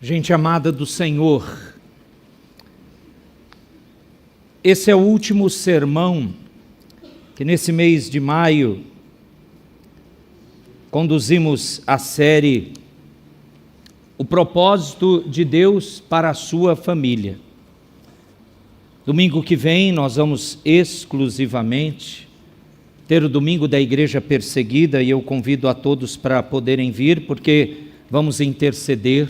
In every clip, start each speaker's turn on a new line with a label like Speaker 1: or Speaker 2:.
Speaker 1: Gente amada do Senhor, esse é o último sermão que nesse mês de maio conduzimos a série O Propósito de Deus para a Sua Família. Domingo que vem nós vamos exclusivamente ter o domingo da Igreja Perseguida e eu convido a todos para poderem vir, porque vamos interceder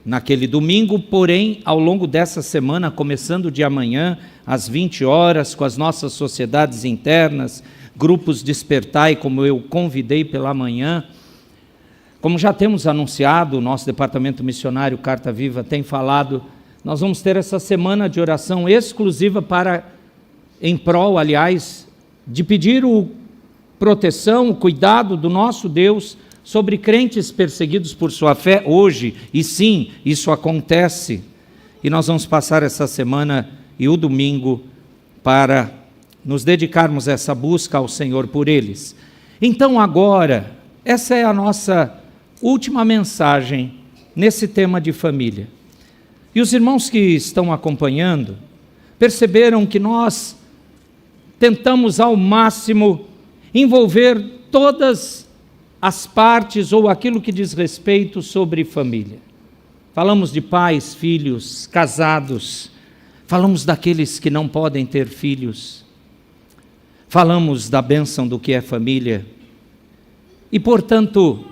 Speaker 1: naquele domingo, porém, ao longo dessa semana, começando de amanhã, às 20 horas, com as nossas sociedades internas, grupos Despertai, como eu convidei pela manhã, como já temos anunciado, o nosso departamento missionário Carta Viva tem falado, nós vamos ter essa semana de oração exclusiva em prol, aliás, de pedir proteção, o cuidado do nosso Deus sobre crentes perseguidos por sua fé hoje, e sim, isso acontece, e nós vamos passar essa semana e o domingo para nos dedicarmos a essa busca ao Senhor por eles. Então agora, essa é a nossa última mensagem nesse tema de família. E os irmãos que estão acompanhando, perceberam que nós tentamos ao máximo envolver todas as partes ou aquilo que diz respeito sobre família. Falamos de pais, filhos, casados, falamos daqueles que não podem ter filhos, falamos da bênção do que é família. E, portanto,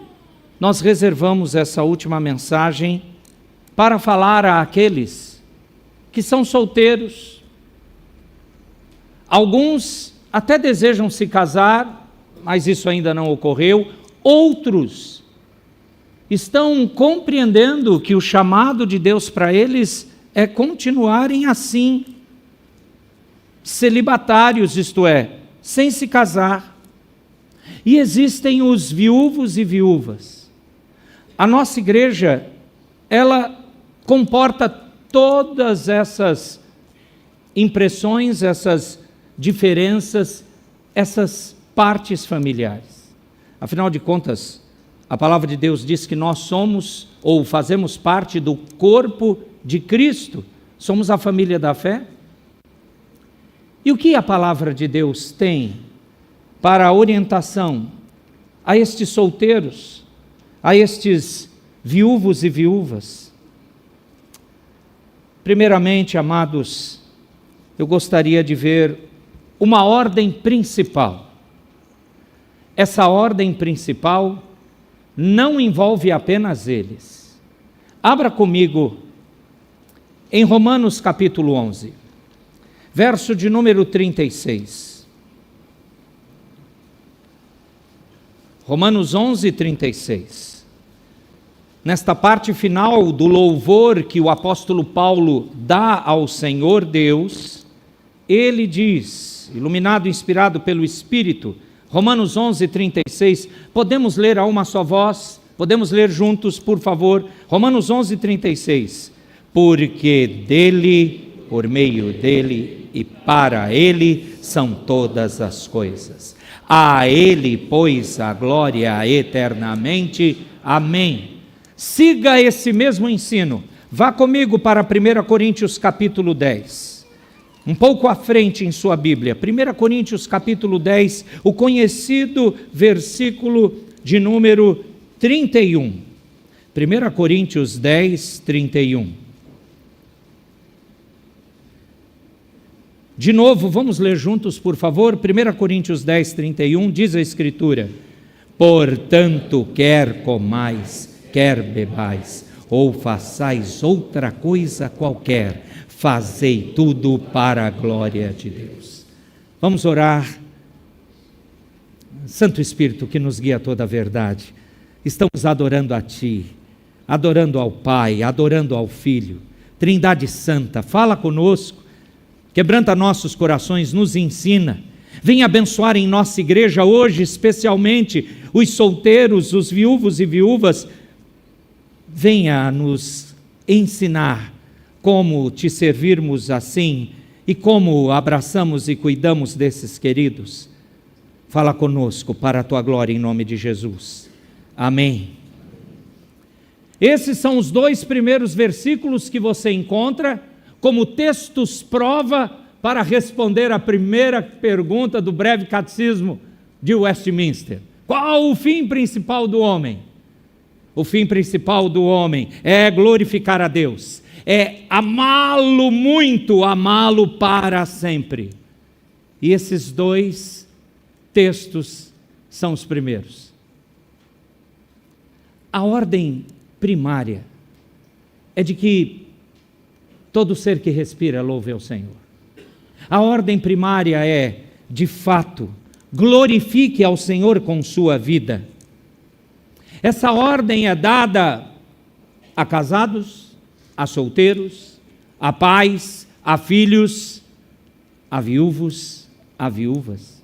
Speaker 1: nós reservamos essa última mensagem para falar àqueles que são solteiros. Alguns até desejam se casar, mas isso ainda não ocorreu. Outros estão compreendendo que o chamado de Deus para eles é continuarem assim, celibatários, isto é, sem se casar. E existem os viúvos e viúvas. A nossa igreja, ela comporta todas essas impressões, essas diferenças, essas partes familiares. Afinal de contas, a palavra de Deus diz que nós somos ou fazemos parte do corpo de Cristo, somos a família da fé. E o que a palavra de Deus tem para a orientação a estes solteiros, a estes viúvos e viúvas? Primeiramente, amados, eu gostaria de ver uma ordem principal. Essa ordem principal não envolve apenas eles. Abra comigo em Romanos capítulo 11, verso de número 36. Romanos 11, 36. Nesta parte final do louvor que o apóstolo Paulo dá ao Senhor Deus, ele diz, iluminado e inspirado pelo Espírito, Romanos 11, 36, podemos ler a uma só voz? Podemos ler juntos, por favor? Romanos 11, 36. Porque dele, por meio dele e para ele são todas as coisas. A ele, pois, a glória eternamente. Amém. Siga esse mesmo ensino. Vá comigo para 1 Coríntios capítulo 10. Um pouco à frente em sua Bíblia, 1 Coríntios capítulo 10, o conhecido versículo de número 31. 1 Coríntios 10, 31. De novo, vamos ler juntos, por favor. 1 Coríntios 10, 31, diz a Escritura: portanto, quer comais, quer bebais, ou façais outra coisa qualquer, fazei tudo para a glória de Deus. Vamos orar. Santo Espírito que nos guia a toda a verdade, estamos adorando a Ti, adorando ao Pai, adorando ao Filho. Trindade Santa, fala conosco, quebranta nossos corações, nos ensina. Venha abençoar em nossa igreja hoje, especialmente os solteiros, os viúvos e viúvas. Venha nos ensinar como te servirmos assim e como abraçamos e cuidamos desses queridos. Fala conosco para a tua glória em nome de Jesus. Amém. Esses são os 2 primeiros versículos que você encontra como textos prova para responder a primeira pergunta do breve catecismo de Westminster. Qual o fim principal do homem? O fim principal do homem é glorificar a Deus, é amá-lo muito, amá-lo para sempre. E esses 2 textos são os primeiros. A ordem primária é de que todo ser que respira louve ao Senhor. A ordem primária é, de fato, glorifique ao Senhor com sua vida. Essa ordem é dada a casados, a solteiros, a pais, a filhos, a viúvos, a viúvas.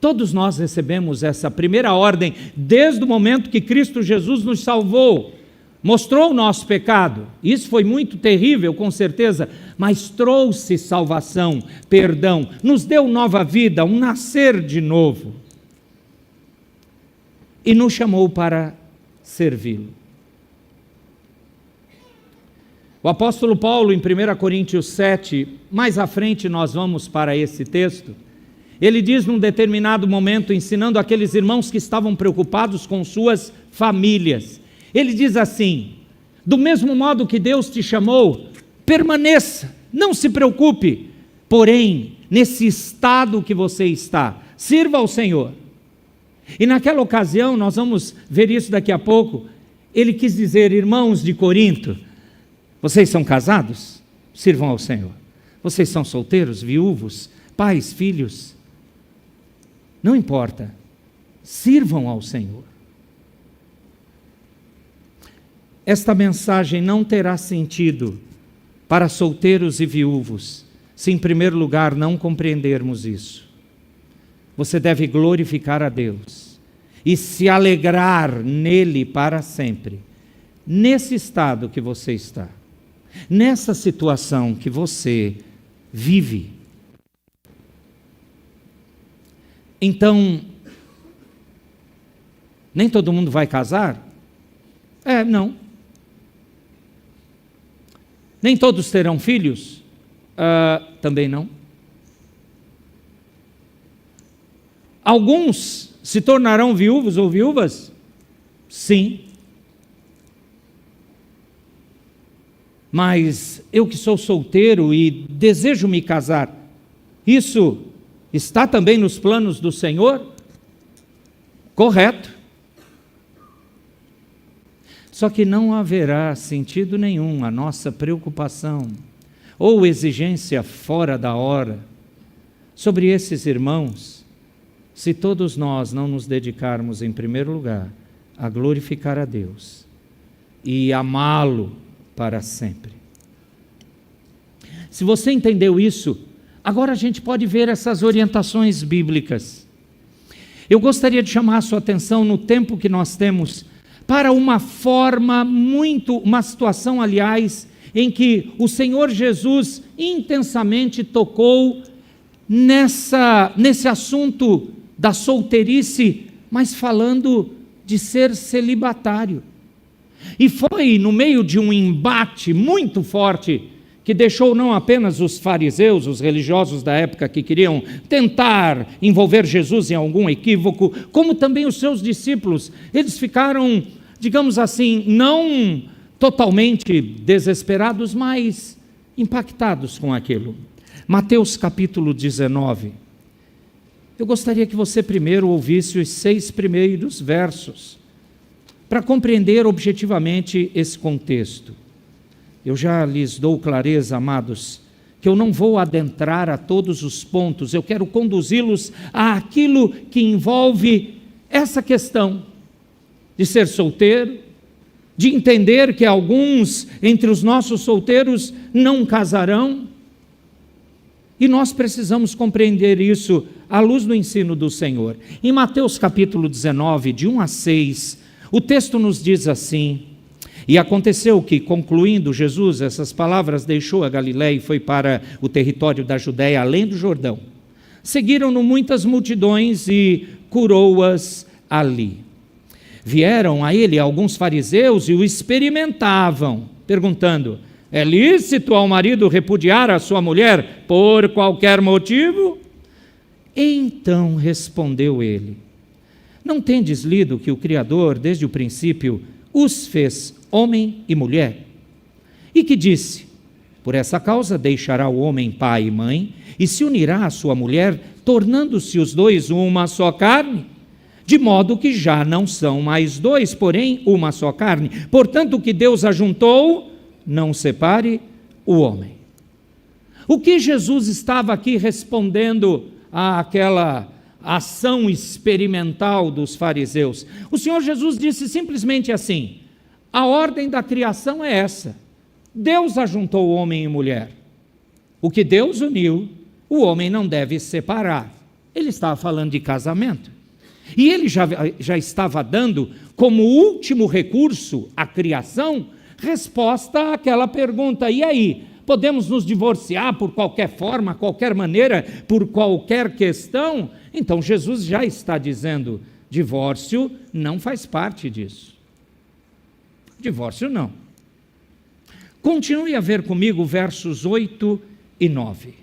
Speaker 1: Todos nós recebemos essa primeira ordem desde o momento que Cristo Jesus nos salvou. Mostrou o nosso pecado, isso foi muito terrível, com certeza, mas trouxe salvação, perdão, nos deu nova vida, um nascer de novo. E nos chamou para servi-lo. O apóstolo Paulo, em 1 Coríntios 7, mais à frente nós vamos para esse texto, ele diz num determinado momento, ensinando aqueles irmãos que estavam preocupados com suas famílias, ele diz assim: do mesmo modo que Deus te chamou, permaneça, não se preocupe, porém, nesse estado que você está, sirva ao Senhor. E naquela ocasião, nós vamos ver isso daqui a pouco, ele quis dizer: irmãos de Corinto, vocês são casados? Sirvam ao Senhor. Vocês são solteiros, viúvos, pais, filhos? Não importa, sirvam ao Senhor. Esta mensagem não terá sentido para solteiros e viúvos, se em primeiro lugar não compreendermos isso. Você deve glorificar a Deus e se alegrar nele para sempre, nesse estado que você está, nessa situação que você vive. Então, nem todo mundo vai casar? Não. Nem todos terão filhos? Também não. Alguns se tornarão viúvos ou viúvas? Sim. Mas eu que sou solteiro e desejo me casar, isso está também nos planos do Senhor? Correto. Só que não haverá sentido nenhum a nossa preocupação ou exigência fora da hora sobre esses irmãos, se todos nós não nos dedicarmos em primeiro lugar a glorificar a Deus e amá-lo para sempre. Se você entendeu isso, agora a gente pode ver essas orientações bíblicas. Eu gostaria de chamar a sua atenção no tempo que nós temos para uma situação, aliás, em que o Senhor Jesus intensamente tocou nesse assunto da solteirice, mas falando de ser celibatário. E foi no meio de um embate muito forte, que deixou não apenas os fariseus, os religiosos da época que queriam tentar envolver Jesus em algum equívoco, como também os seus discípulos. Eles ficaram, digamos assim, não totalmente desesperados, mas impactados com aquilo. Mateus capítulo 19. Eu gostaria que você primeiro ouvisse os 6 primeiros versos, para compreender objetivamente esse contexto. Eu já lhes dou clareza, amados, que eu não vou adentrar a todos os pontos, eu quero conduzi-los àquilo que envolve essa questão de ser solteiro, de entender que alguns entre os nossos solteiros não casarão, e nós precisamos compreender isso à luz do ensino do Senhor. Em Mateus capítulo 19, de 1 a 6, o texto nos diz assim: e aconteceu que, concluindo Jesus essas palavras, deixou a Galiléia e foi para o território da Judéia, além do Jordão. Seguiram-no muitas multidões e curou-as ali. vieram a ele alguns fariseus e o experimentavam, perguntando: é lícito ao marido repudiar a sua mulher por qualquer motivo? Então respondeu ele: não tendes lido que o Criador, desde o princípio, os fez homem e mulher? E que disse: por essa causa deixará o homem pai e mãe, e se unirá à sua mulher, tornando-se os dois uma só carne? De modo que já não são mais dois, porém uma só carne. Portanto, o que Deus ajuntou, não separe o homem. O que Jesus estava aqui respondendo àquela ação experimental dos fariseus? O Senhor Jesus disse simplesmente assim: a ordem da criação é essa. Deus ajuntou homem e mulher. O que Deus uniu, o homem não deve separar. Ele estava falando de casamento. E ele já estava dando, como último recurso à criação, resposta àquela pergunta: e aí, podemos nos divorciar por qualquer forma, qualquer maneira, por qualquer questão? Então Jesus já está dizendo: divórcio não faz parte disso. Divórcio não. Continue a ver comigo versos 8 e 9.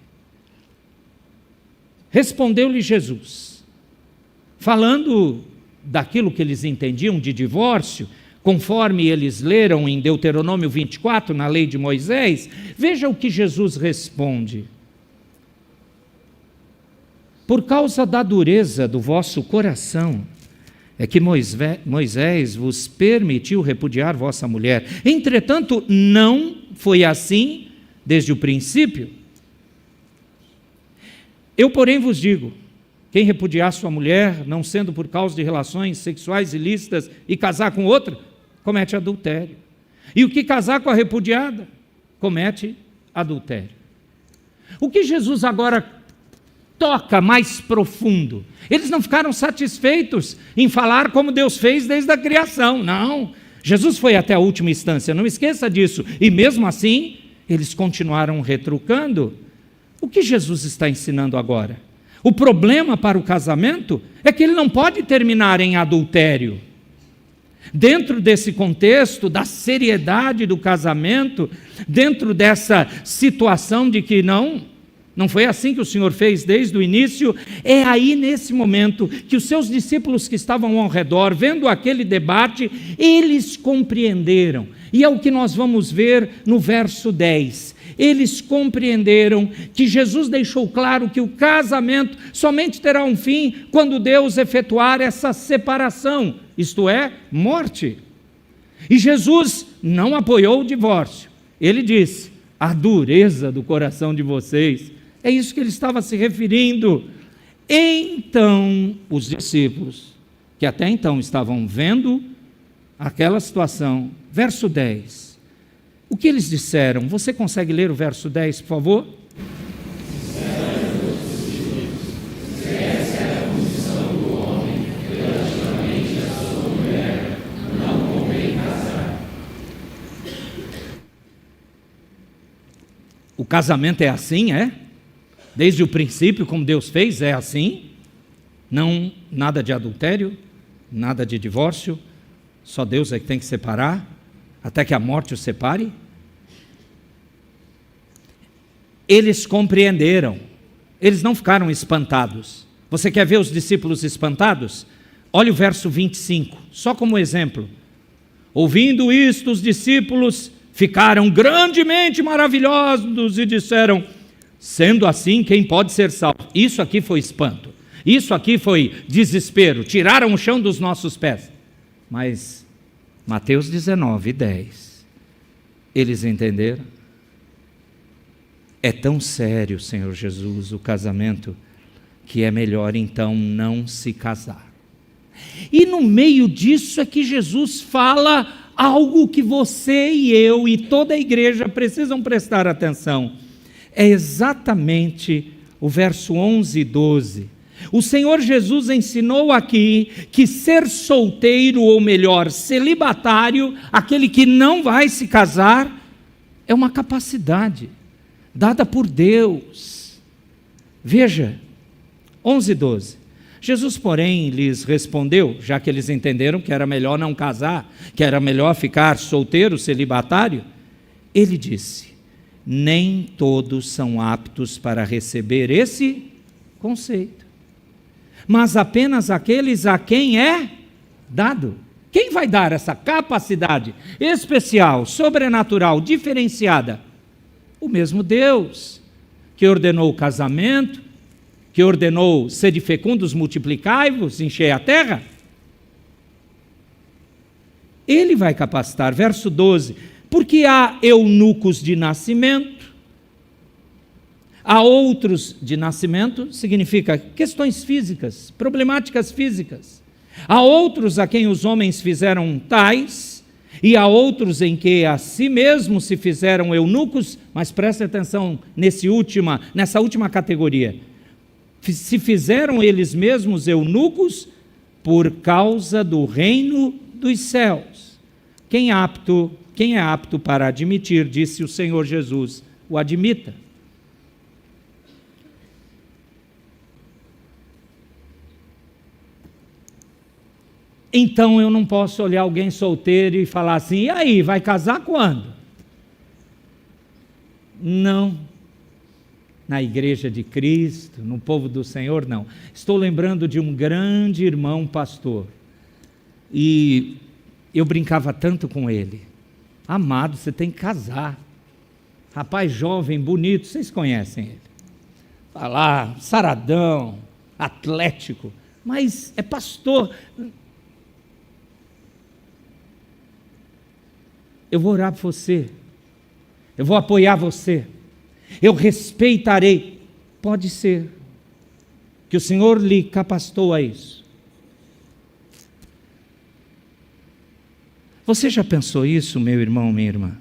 Speaker 1: Respondeu-lhe Jesus, falando daquilo que eles entendiam de divórcio, conforme eles leram em Deuteronômio 24, na lei de Moisés. Veja o que Jesus responde: por causa da dureza do vosso coração, é que Moisés vos permitiu repudiar vossa mulher. Entretanto, não foi assim desde o princípio. Eu, porém, vos digo: quem repudiar sua mulher, não sendo por causa de relações sexuais ilícitas, e casar com outra, comete adultério. E o que casar com a repudiada, comete adultério. O que Jesus agora toca mais profundo? Eles não ficaram satisfeitos em falar como Deus fez desde a criação. Não, Jesus foi até a última instância, não esqueça disso. E mesmo assim, eles continuaram retrucando. O que Jesus está ensinando agora? O problema para o casamento é que ele não pode terminar em adultério. Dentro desse contexto, da seriedade do casamento, dentro dessa situação de que não foi assim que o Senhor fez desde o início, é aí nesse momento que os seus discípulos que estavam ao redor, vendo aquele debate, eles compreenderam. E é o que nós vamos ver no verso 10. Eles compreenderam que Jesus deixou claro que o casamento somente terá um fim quando Deus efetuar essa separação, isto é, morte. E Jesus não apoiou o divórcio. Ele disse: a dureza do coração de vocês. É isso que ele estava se referindo. Então, os discípulos, que até então estavam vendo aquela situação, verso 10, o que eles disseram? Você consegue ler o verso 10, por favor? O casamento é assim, é? Desde o princípio, como Deus fez, é assim? Não, nada de adultério, nada de divórcio, só Deus é que tem que separar, até que a morte os separe? Eles compreenderam, eles não ficaram espantados. Você quer ver os discípulos espantados? Olha o verso 25, só como exemplo. Ouvindo isto, os discípulos ficaram grandemente maravilhosos e disseram: sendo assim, quem pode ser salvo? Isso aqui foi espanto, isso aqui foi desespero, tiraram o chão dos nossos pés. Mas Mateus 19, 10, eles entenderam. É tão sério, Senhor Jesus, o casamento, que é melhor então não se casar. E no meio disso é que Jesus fala algo que você e eu e toda a igreja precisam prestar atenção. É exatamente o verso 11 e 12. O Senhor Jesus ensinou aqui que ser solteiro, ou melhor, celibatário, aquele que não vai se casar, é uma capacidade dada por Deus. Veja, 11 e 12. Jesus, porém, lhes respondeu, já que eles entenderam que era melhor não casar, que era melhor ficar solteiro, celibatário, ele disse: nem todos são aptos para receber esse conceito, mas apenas aqueles a quem é dado. Quem vai dar essa capacidade especial, sobrenatural, diferenciada? O mesmo Deus, que ordenou o casamento, que ordenou: sede fecundos, multiplicai-vos, enchei a terra. Ele vai capacitar. Verso 12: porque há eunucos de nascimento, há outros de nascimento, significa questões físicas, problemáticas físicas. Há outros a quem os homens fizeram tais, e há outros em que a si mesmos se fizeram eunucos, mas preste atenção nessa última categoria. Se fizeram eles mesmos eunucos por causa do reino dos céus. Quem é apto para admitir, disse o Senhor Jesus, o admita. Então eu não posso olhar alguém solteiro e falar assim: e aí, vai casar quando? Não. Na igreja de Cristo, no povo do Senhor, não. Estou lembrando de um grande irmão pastor, e eu brincava tanto com ele: amado, você tem que casar. Rapaz jovem, bonito, vocês conhecem ele. Vai lá, saradão, atlético, mas é pastor. Eu vou orar por você, eu vou apoiar você, eu respeitarei. Pode ser que o Senhor lhe capacitou a isso. Você já pensou isso, meu irmão, minha irmã?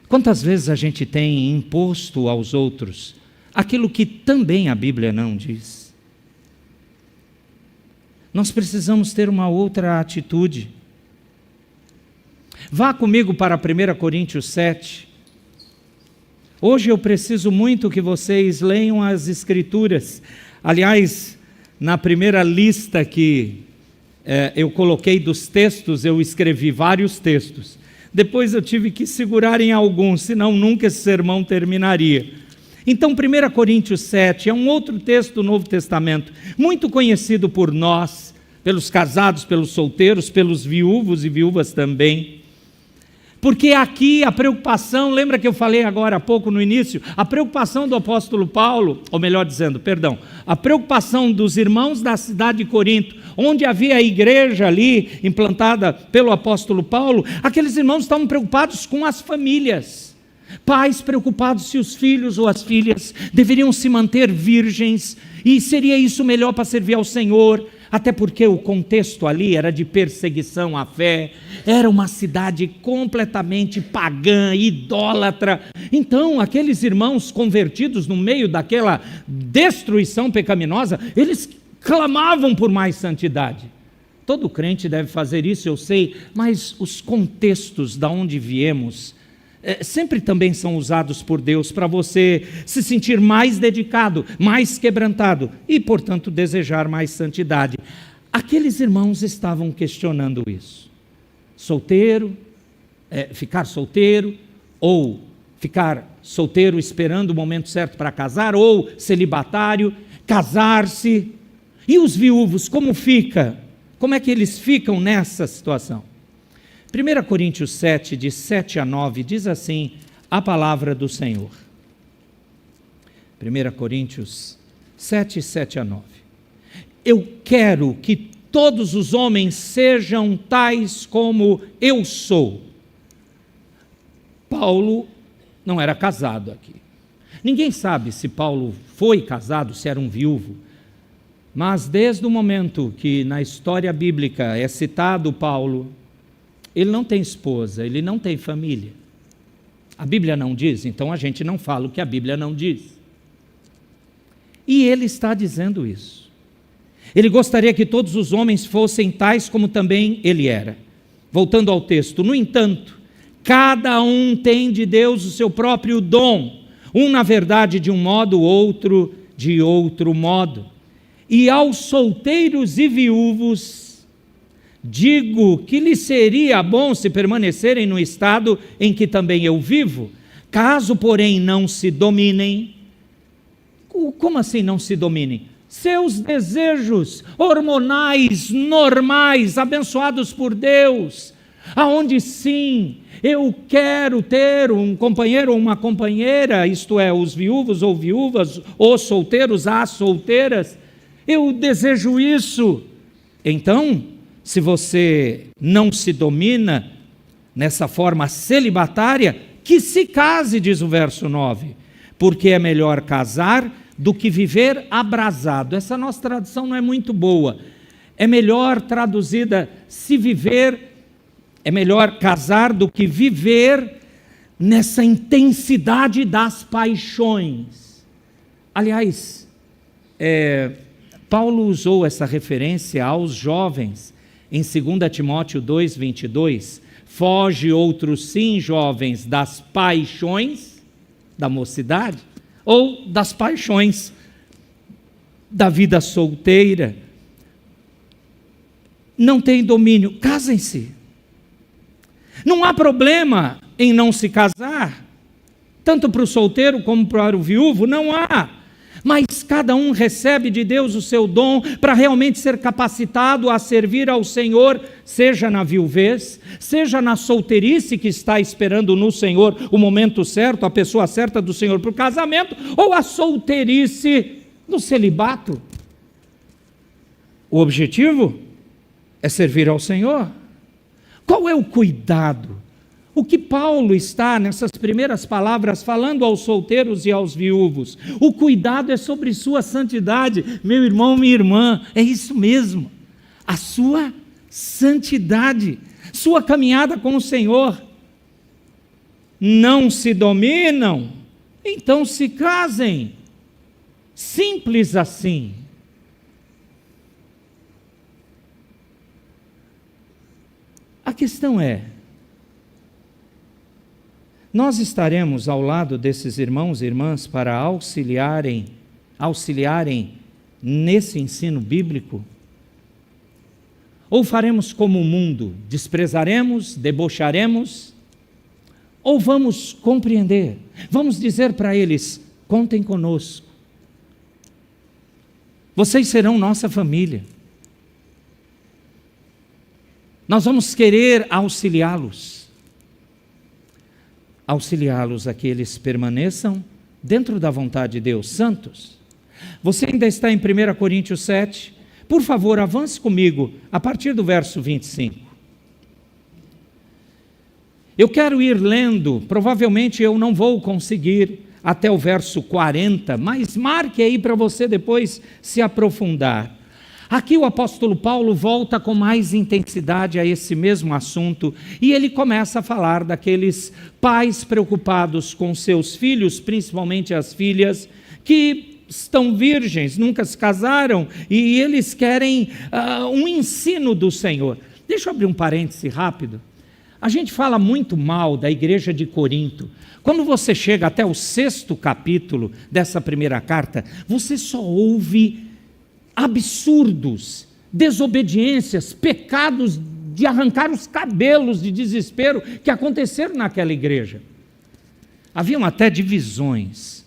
Speaker 1: Quantas vezes a gente tem imposto aos outros aquilo que também a Bíblia não diz? Nós precisamos ter uma outra atitude. Vá comigo para 1 Coríntios 7. Hoje eu preciso muito que vocês leiam as Escrituras. Aliás, na primeira lista que eu coloquei dos textos, eu escrevi vários textos. Depois eu tive que segurar em alguns, senão nunca esse sermão terminaria. Então, 1 Coríntios 7 é um outro texto do Novo Testamento, muito conhecido por nós, pelos casados, pelos solteiros, pelos viúvos e viúvas também. Porque aqui a preocupação, lembra que eu falei agora há pouco no início, a preocupação do apóstolo Paulo, ou melhor dizendo, a preocupação dos irmãos da cidade de Corinto, onde havia a igreja ali implantada pelo apóstolo Paulo, aqueles irmãos estavam preocupados com as famílias. Pais preocupados se os filhos ou as filhas deveriam se manter virgens, e seria isso melhor para servir ao Senhor. Até porque o contexto ali era de perseguição à fé, era uma cidade completamente pagã, idólatra. Então, aqueles irmãos convertidos no meio daquela destruição pecaminosa, eles clamavam por mais santidade. Todo crente deve fazer isso, eu sei, mas os contextos da onde viemos sempre também são usados por Deus para você se sentir mais dedicado, mais quebrantado e, portanto, desejar mais santidade. Aqueles irmãos estavam questionando isso. Ficar solteiro, ou ficar solteiro esperando o momento certo para casar, ou celibatário, casar-se. E os viúvos, como fica? Como é que eles ficam nessa situação? 1 Coríntios 7, de 7 a 9, diz assim a palavra do Senhor. 1 Coríntios 7, 7 a 9. Eu quero que todos os homens sejam tais como eu sou. Paulo não era casado aqui. Ninguém sabe se Paulo foi casado, se era um viúvo. Mas desde o momento que na história bíblica é citado Paulo, ele não tem esposa, ele não tem família. A Bíblia não diz, então a gente não fala o que a Bíblia não diz. E ele está dizendo isso. Ele gostaria que todos os homens fossem tais como também ele era. Voltando ao texto, no entanto, cada um tem de Deus o seu próprio dom, um na verdade de um modo, outro de outro modo. E aos solteiros e viúvos, digo que lhes seria bom se permanecerem no estado em que também eu vivo, caso, porém, não se dominem. Como assim não se dominem? Seus desejos hormonais normais, abençoados por Deus, aonde sim, eu quero ter um companheiro ou uma companheira, isto é, os viúvos ou viúvas, os solteiros, as solteiras, eu desejo isso. Então, se você não se domina nessa forma celibatária, que se case, diz o verso 9, porque é melhor casar do que viver abrasado. Essa nossa tradução não é muito boa. É melhor traduzida, se viver, é melhor casar do que viver nessa intensidade das paixões. Aliás, Paulo usou essa referência aos jovens em 2 Timóteo 2:22. Foge outros sim, jovens, das paixões da mocidade, ou das paixões da vida solteira. Não tem domínio, casem-se. Não há problema em não se casar, tanto para o solteiro como para o viúvo, não há. Mas cada um recebe de Deus o seu dom para realmente ser capacitado a servir ao Senhor, seja na viuvez, seja na solteirice que está esperando no Senhor o momento certo, a pessoa certa do Senhor para o casamento, ou a solteirice no celibato. O objetivo é servir ao Senhor. Qual é o cuidado? O que Paulo está nessas primeiras palavras falando aos solteiros e aos viúvos? O cuidado é sobre sua santidade, meu irmão, minha irmã, é isso mesmo, a sua santidade, sua caminhada com o Senhor. Não se dominam? Então se casem, simples assim. A questão é, nós estaremos ao lado desses irmãos e irmãs para auxiliarem nesse ensino bíblico? Ou faremos como o mundo, desprezaremos, debocharemos? Ou vamos compreender, vamos dizer para eles, contem conosco, vocês serão nossa família, nós vamos querer auxiliá-los a que eles permaneçam dentro da vontade de Deus, santos. Você ainda está em 1 Coríntios 7, por favor, avance comigo, a partir do verso 25. Eu quero ir lendo, provavelmente eu não vou conseguir até o verso 40, mas marque aí para você depois se aprofundar. Aqui o apóstolo Paulo volta com mais intensidade a esse mesmo assunto e ele começa a falar daqueles pais preocupados com seus filhos, principalmente as filhas, que estão virgens, nunca se casaram e eles querem um ensino do Senhor. Deixa eu abrir um parêntese rápido. A gente fala muito mal da igreja de Corinto. Quando você chega até o 6º capítulo dessa primeira carta, você só ouve absurdos, desobediências, pecados de arrancar os cabelos de desespero que aconteceram naquela igreja. Haviam até divisões.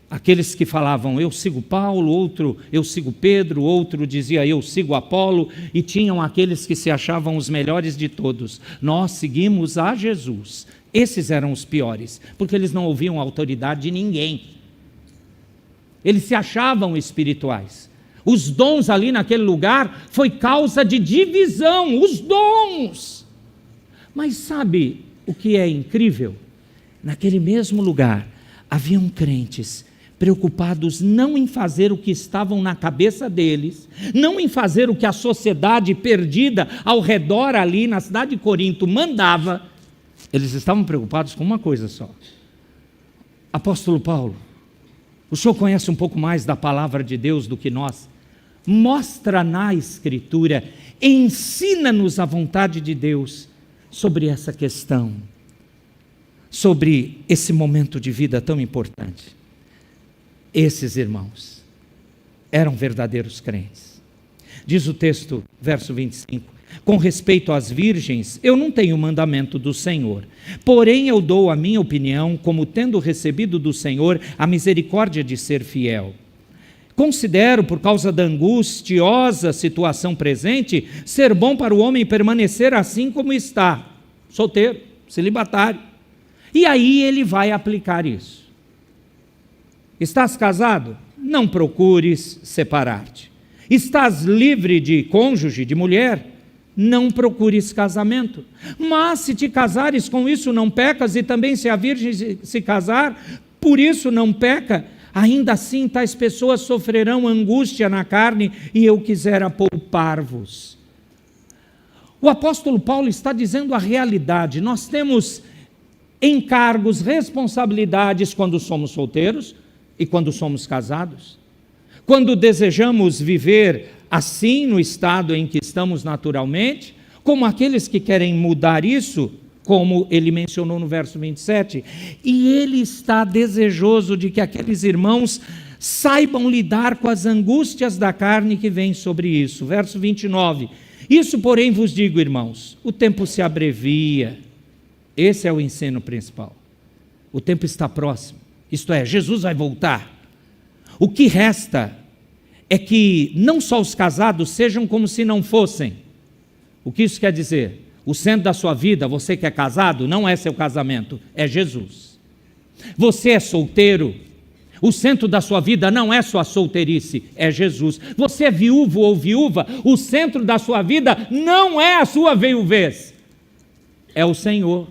Speaker 1: Aqueles que falavam, eu sigo Paulo, outro, eu sigo Pedro, outro dizia, eu sigo Apolo, e tinham aqueles que se achavam os melhores de todos. Nós seguimos a Jesus. Esses eram os piores, porque eles não ouviam a autoridade de ninguém. Eles se achavam espirituais. Os dons ali naquele lugar foi causa de divisão, os dons. Mas sabe o que é incrível? Naquele mesmo lugar, haviam crentes preocupados não em fazer o que estavam na cabeça deles, não em fazer o que a sociedade perdida ao redor ali na cidade de Corinto mandava. Eles estavam preocupados com uma coisa só. Apóstolo Paulo, o senhor conhece um pouco mais da palavra de Deus do que nós? Mostra na Escritura, ensina-nos a vontade de Deus sobre essa questão, sobre esse momento de vida tão importante. Esses irmãos eram verdadeiros crentes. Diz o texto, verso 25: com respeito às virgens, eu não tenho mandamento do Senhor, porém eu dou a minha opinião, como tendo recebido do Senhor a misericórdia de ser fiel. Considero, por causa da angustiosa situação presente, ser bom para o homem permanecer assim como está, solteiro, celibatário. E aí ele vai aplicar isso. Estás casado? Não procures separar-te. Estás livre de cônjuge, de mulher? Não procures casamento. Mas se te casares, com isso não pecas, e também se a virgem se casar, por isso não peca. Ainda assim tais pessoas sofrerão angústia na carne, e eu quisera poupar-vos. O apóstolo Paulo está dizendo a realidade. Nós temos encargos, responsabilidades quando somos solteiros e quando somos casados. Quando desejamos viver assim no estado em que estamos naturalmente, como aqueles que querem mudar isso, como ele mencionou no verso 27, e ele está desejoso de que aqueles irmãos saibam lidar com as angústias da carne que vem sobre isso. Verso 29, isso porém vos digo, irmãos, o tempo se abrevia. Esse é o ensino principal. O tempo está próximo, isto é, Jesus vai voltar. O que resta é que não só os casados sejam como se não fossem. O que isso quer dizer? O centro da sua vida, você que é casado, não é seu casamento, é Jesus. Você é solteiro, o centro da sua vida não é sua solteirice, é Jesus. Você é viúvo ou viúva, o centro da sua vida não é a sua viuvez, é o Senhor.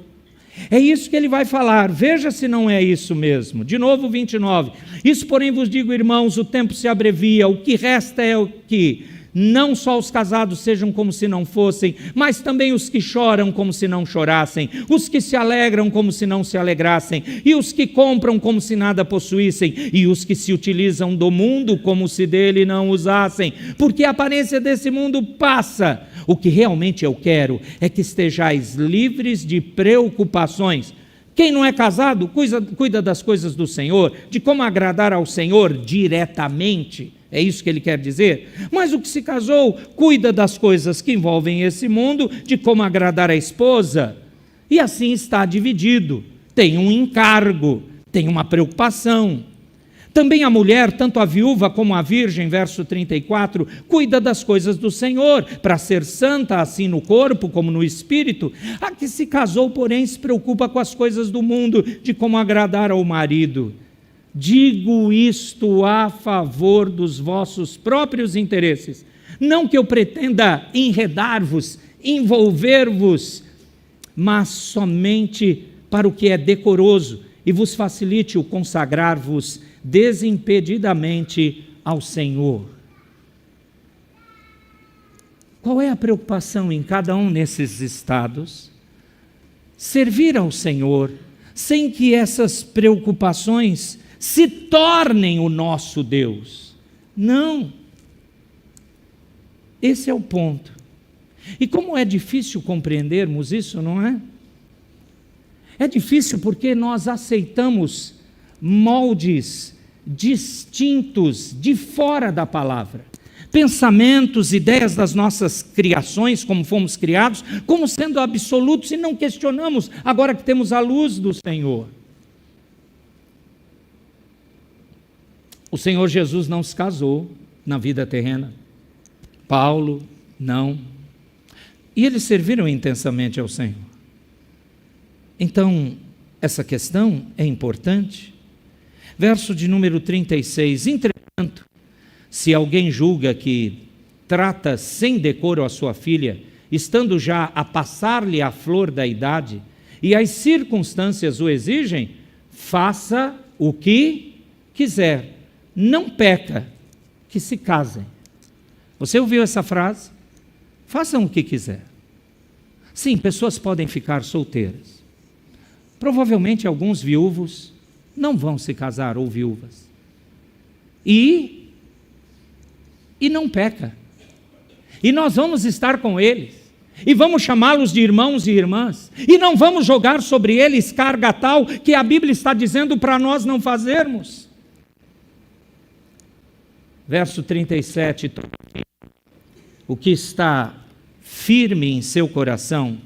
Speaker 1: É isso que ele vai falar, veja se não é isso mesmo. De novo 29, isso porém vos digo, irmãos, o tempo se abrevia, o que resta é o que não só os casados sejam como se não fossem, mas também os que choram como se não chorassem, os que se alegram como se não se alegrassem, e os que compram como se nada possuíssem, e os que se utilizam do mundo como se dele não usassem, porque a aparência desse mundo passa. O que realmente eu quero é que estejais livres de preocupações. Quem não é casado, cuida das coisas do Senhor, de como agradar ao Senhor diretamente. É isso que ele quer dizer. Mas o que se casou, cuida das coisas que envolvem esse mundo, de como agradar a esposa. E assim está dividido. Tem um encargo, tem uma preocupação. Também a mulher, tanto a viúva como a virgem, verso 34, cuida das coisas do Senhor, para ser santa assim no corpo como no espírito. A que se casou, porém, se preocupa com as coisas do mundo, de como agradar ao marido. Digo isto a favor dos vossos próprios interesses, não que eu pretenda enredar-vos, envolver-vos, mas somente para o que é decoroso e vos facilite o consagrar-vos desimpedidamente ao Senhor. Qual é a preocupação em cada um desses estados? Servir ao Senhor, sem que essas preocupações se tornem o nosso Deus. Não. Esse é o ponto. E como é difícil compreendermos isso, não é? É difícil porque nós aceitamos moldes distintos de fora da palavra. Pensamentos, ideias das nossas criações, como fomos criados, como sendo absolutos e não questionamos, agora que temos a luz do Senhor. O Senhor Jesus não se casou na vida terrena. Paulo, não. E eles serviram intensamente ao Senhor. Então, essa questão é importante. Verso de número 36. Entretanto, se alguém julga que trata sem decoro a sua filha, estando já a passar-lhe a flor da idade, e as circunstâncias o exigem, faça o que quiser. Não peca, que se casem. Você ouviu essa frase? Façam o que quiser. Sim, pessoas podem ficar solteiras. Provavelmente alguns viúvos não vão se casar, ou viúvas. E não peca. E nós vamos estar com eles. E vamos chamá-los de irmãos e irmãs. E não vamos jogar sobre eles carga tal que a Bíblia está dizendo para nós não fazermos. verso 37, o que está firme em seu coração,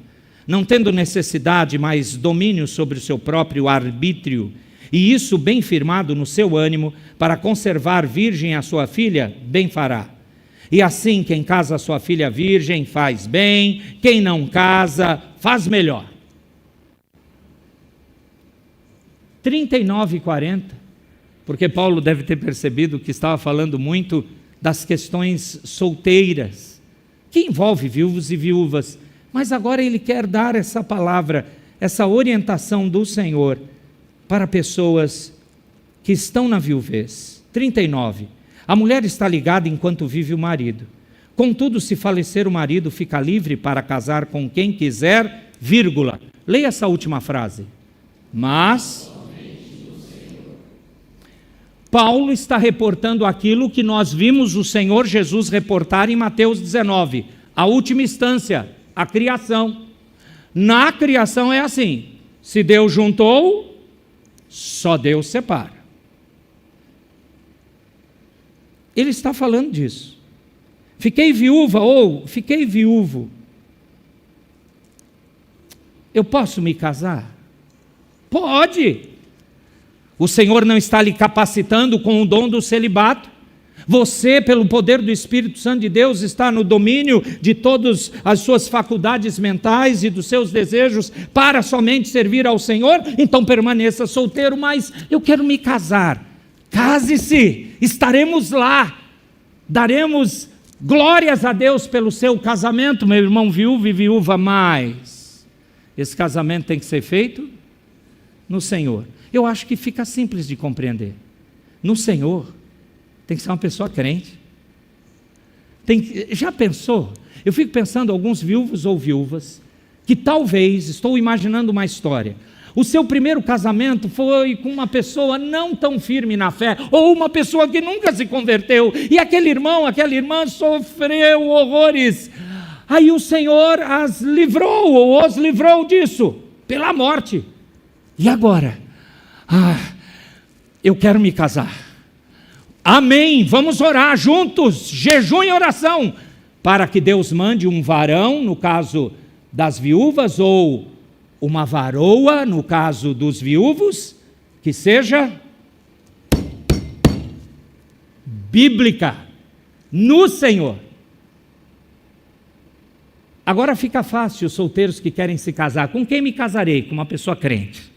Speaker 1: não tendo necessidade, mas domínio sobre o seu próprio arbítrio, e isso bem firmado no seu ânimo, para conservar virgem a sua filha, bem fará. E assim, quem casa a sua filha virgem faz bem, quem não casa faz melhor. 39 e 40, porque Paulo deve ter percebido que estava falando muito das questões solteiras, que envolve viúvos e viúvas, mas agora ele quer dar essa palavra, essa orientação do Senhor para pessoas que estão na viuvez. 39. A mulher está ligada enquanto vive o marido. Contudo, se falecer o marido, fica livre para casar com quem quiser, vírgula. Leia essa última frase. Mas Paulo está reportando aquilo que nós vimos o Senhor Jesus reportar em Mateus 19, a última instância, a criação. Na criação é assim: se Deus juntou, só Deus separa. Ele está falando disso. Fiquei viúva ou fiquei viúvo. Eu posso me casar? Pode. O Senhor não está lhe capacitando com o dom do celibato. Você, pelo poder do Espírito Santo de Deus, está no domínio de todas as suas faculdades mentais e dos seus desejos para somente servir ao Senhor. Então permaneça solteiro, mas eu quero me casar. Case-se, estaremos lá, daremos glórias a Deus pelo seu casamento, meu irmão viúvo e viúva, mas esse casamento tem que ser feito no Senhor. Eu acho que fica simples de compreender. No Senhor, tem que ser uma pessoa crente. Já pensou? Eu fico pensando alguns viúvos ou viúvas, que talvez, estou imaginando uma história, o seu primeiro casamento foi com uma pessoa não tão firme na fé, ou uma pessoa que nunca se converteu, e aquele irmão, aquela irmã sofreu horrores. Aí o Senhor as livrou, ou os livrou disso, pela morte. E agora? Eu quero me casar. Amém, vamos orar juntos, jejum e oração, para que Deus mande um varão, no caso das viúvas, ou uma varoa, no caso dos viúvos, que seja bíblica, no Senhor. Agora fica fácil, os solteiros que querem se casar. Com quem me casarei? Com uma pessoa crente.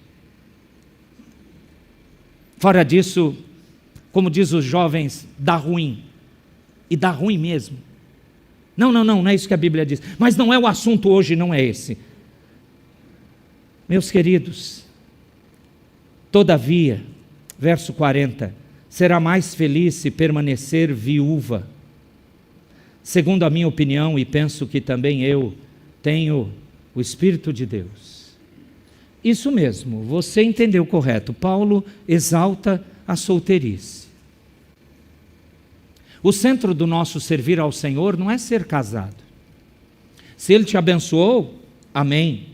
Speaker 1: Fora disso, como diz os jovens, dá ruim. E dá ruim mesmo. Não é isso que a Bíblia diz. Mas não é o assunto hoje, não é esse. Meus queridos, todavia, verso 40, será mais feliz se permanecer viúva. Segundo a minha opinião, e penso que também eu tenho o Espírito de Deus. Isso mesmo, você entendeu correto. Paulo exalta a solteirice. O centro do nosso servir ao Senhor não é ser casado. Se Ele te abençoou, amém.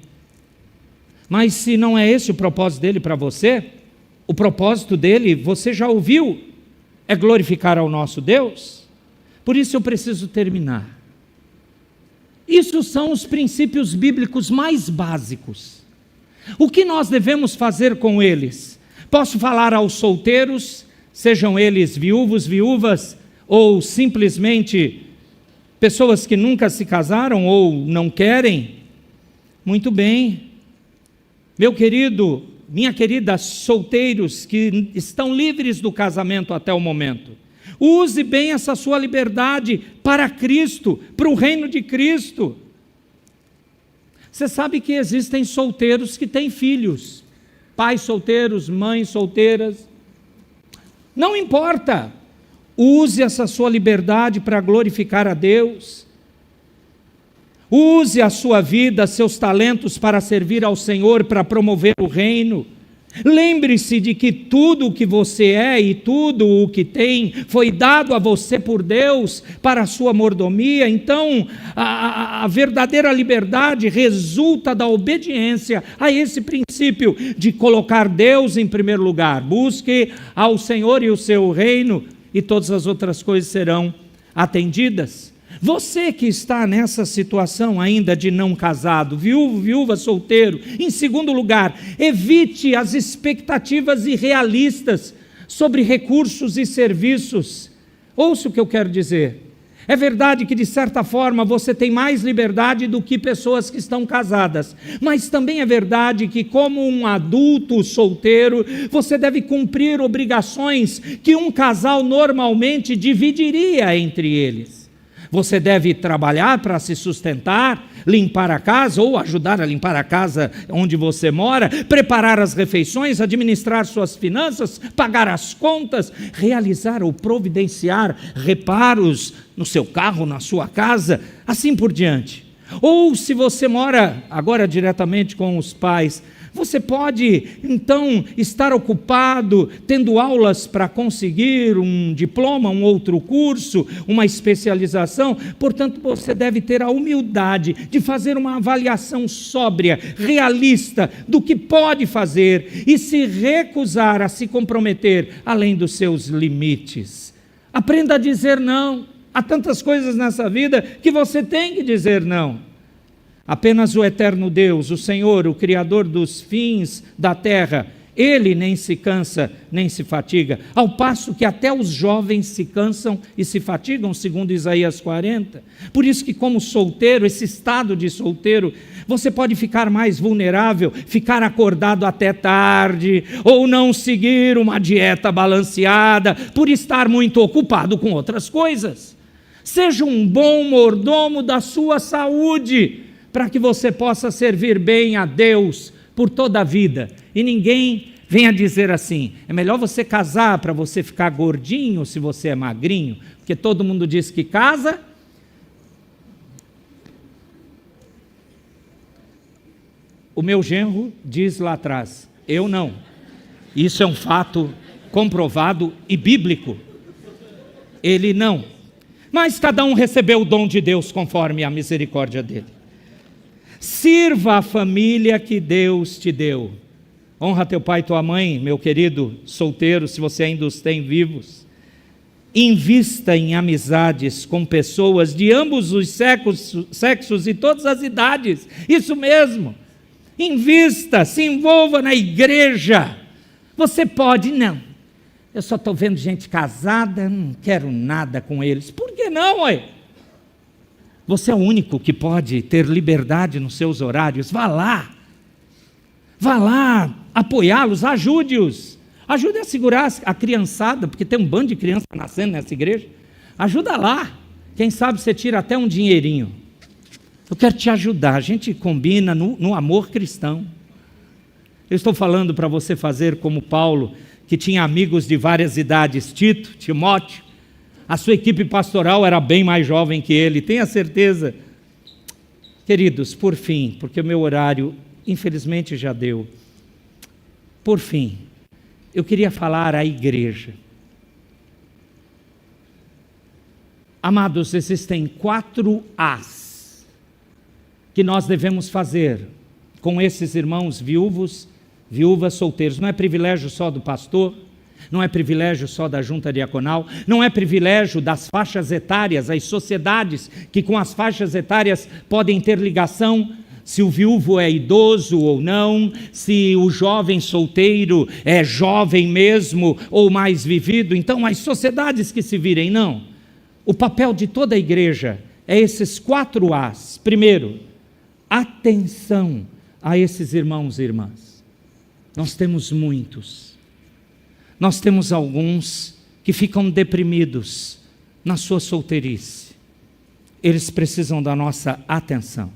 Speaker 1: Mas se não é esse o propósito dele para você, o propósito dele, você já ouviu, é glorificar ao nosso Deus. Por isso eu preciso terminar. Isso são os princípios bíblicos mais básicos. O que nós devemos fazer com eles? Posso falar aos solteiros, sejam eles viúvos, viúvas, ou simplesmente pessoas que nunca se casaram ou não querem? Muito bem. Meu querido, minha querida, solteiros que estão livres do casamento até o momento, use bem essa sua liberdade para Cristo, para o reino de Cristo. Você sabe que existem solteiros que têm filhos, pais solteiros, mães solteiras. Não importa, use essa sua liberdade para glorificar a Deus. Use a sua vida, seus talentos para servir ao Senhor, para promover o reino. Lembre-se de que tudo o que você é e tudo o que tem foi dado a você por Deus para a sua mordomia. Então, a verdadeira liberdade resulta da obediência a esse princípio de colocar Deus em primeiro lugar. Busque ao Senhor e o seu reino e todas as outras coisas serão atendidas. Você que está nessa situação ainda de não casado, viúvo, viúva, solteiro, em segundo lugar, evite as expectativas irrealistas sobre recursos e serviços. Ouça o que eu quero dizer. É verdade que, de certa forma, você tem mais liberdade do que pessoas que estão casadas, mas também é verdade que, como um adulto solteiro, você deve cumprir obrigações que um casal normalmente dividiria entre eles. Você deve trabalhar para se sustentar, limpar a casa ou ajudar a limpar a casa onde você mora, preparar as refeições, administrar suas finanças, pagar as contas, realizar ou providenciar reparos no seu carro, na sua casa, assim por diante. Ou se você mora agora diretamente com os pais, você pode então estar ocupado tendo aulas para conseguir um diploma, um outro curso, uma especialização. Portanto, você deve ter a humildade de fazer uma avaliação sóbria, realista do que pode fazer e se recusar a se comprometer além dos seus limites. Aprenda a dizer não. Há tantas coisas nessa vida que você tem que dizer não. Apenas o eterno Deus, o Senhor, o Criador dos fins da terra, Ele nem se cansa, nem se fatiga, ao passo que até os jovens se cansam e se fatigam, segundo Isaías 40. Por isso que, como solteiro, esse estado de solteiro, você pode ficar mais vulnerável, ficar acordado até tarde, ou não seguir uma dieta balanceada, por estar muito ocupado com outras coisas. Seja um bom mordomo da sua saúde, para que você possa servir bem a Deus por toda a vida. E ninguém venha dizer assim, é melhor você casar para você ficar gordinho se você é magrinho, porque todo mundo diz que casa. O meu genro diz lá atrás, eu não. Isso é um fato comprovado e bíblico. Ele não. Mas cada um recebeu o dom de Deus conforme a misericórdia dele. Sirva a família que Deus te deu. Honra teu pai e tua mãe, meu querido solteiro, se você ainda os tem vivos. Invista em amizades com pessoas de ambos os sexos e todas as idades. Isso mesmo. Invista, se envolva na igreja. Você pode, não. Eu só estou vendo gente casada, não quero nada com eles. Por que não, ué? Você é o único que pode ter liberdade nos seus horários. Vá lá apoiá-los, ajude-os. Ajude a segurar a criançada, porque tem um bando de crianças nascendo nessa igreja. Ajuda lá. Quem sabe você tira até um dinheirinho. Eu quero te ajudar. A gente combina no amor cristão. Eu estou falando para você fazer como Paulo, que tinha amigos de várias idades, Tito, Timóteo. A sua equipe pastoral era bem mais jovem que ele, tenha certeza. Queridos, por fim, porque o meu horário, infelizmente, já deu. Por fim, eu queria falar à igreja. Amados, existem 4 As que nós devemos fazer com esses irmãos viúvas, solteiros. Não é privilégio só do pastor, não é privilégio só da junta diaconal, não é privilégio das faixas etárias, as sociedades que com as faixas etárias podem ter ligação, se o viúvo é idoso ou não, se o jovem solteiro é jovem mesmo ou mais vivido. Então as sociedades que se virem, não. O papel de toda a igreja é esses 4 As. Primeiro, atenção a esses irmãos e irmãs. Nós temos muitos. Nós temos alguns que ficam deprimidos na sua solteirice. Eles precisam da nossa atenção.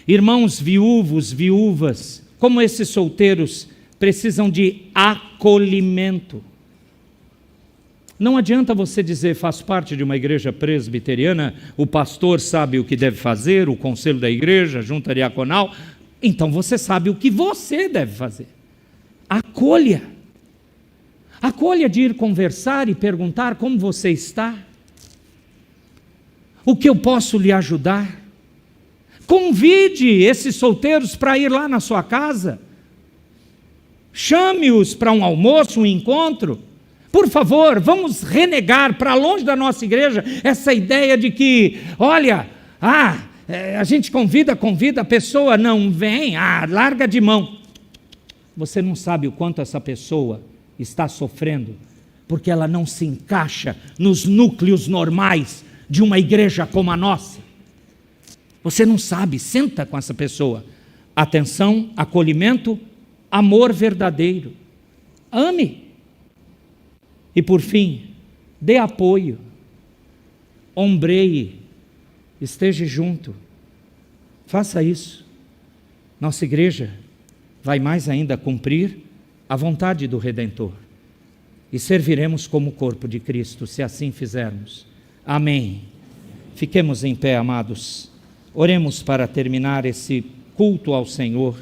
Speaker 1: Irmãos viúvos, viúvas, como esses solteiros, precisam de acolhimento. Não adianta você dizer, faço parte de uma igreja presbiteriana, o pastor sabe o que deve fazer, o conselho da igreja, a junta diaconal, então você sabe o que você deve fazer. Acolha. Acolha de ir conversar e perguntar como você está. O que eu posso lhe ajudar? Convide esses solteiros para ir lá na sua casa. Chame-os para um almoço, um encontro. Por favor, vamos renegar para longe da nossa igreja essa ideia de que, olha, a gente convida a pessoa, não vem, larga de mão. Você não sabe o quanto essa pessoa está sofrendo, porque ela não se encaixa nos núcleos normais de uma igreja como a nossa. Você não sabe, senta com essa pessoa. Atenção, acolhimento, amor verdadeiro. Ame. E por fim, dê apoio. Ombreie. Esteja junto. Faça isso. Nossa igreja vai mais ainda cumprir a vontade do Redentor. E serviremos como corpo de Cristo, se assim fizermos. Amém. Fiquemos em pé, amados. Oremos para terminar esse culto ao Senhor.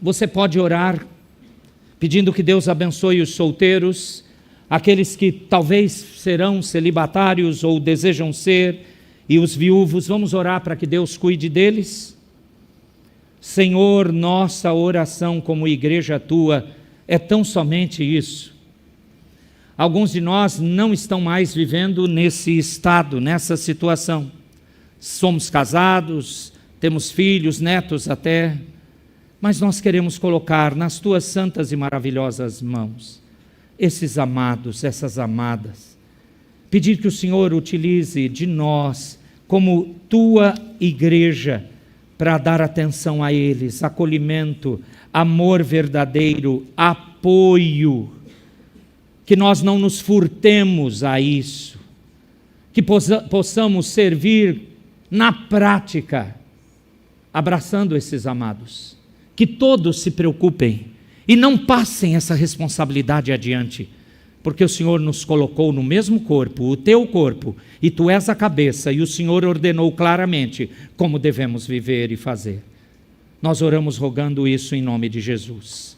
Speaker 1: Você pode orar pedindo que Deus abençoe os solteiros, aqueles que talvez serão celibatários ou desejam ser, e os viúvos. Vamos orar para que Deus cuide deles. Senhor, nossa oração como igreja tua é tão somente isso. Alguns de nós não estão mais vivendo nesse estado, nessa situação. Somos casados, temos filhos, netos até, mas nós queremos colocar nas tuas santas e maravilhosas mãos esses amados, essas amadas. Pedir que o Senhor utilize de nós como tua igreja para dar atenção a eles, acolhimento, amor verdadeiro, apoio. Que nós não nos furtemos a isso, que possamos servir na prática, abraçando esses amados. Que todos se preocupem e não passem essa responsabilidade adiante, porque o Senhor nos colocou no mesmo corpo, o teu corpo, e tu és a cabeça, e o Senhor ordenou claramente como devemos viver e fazer. Nós oramos rogando isso em nome de Jesus.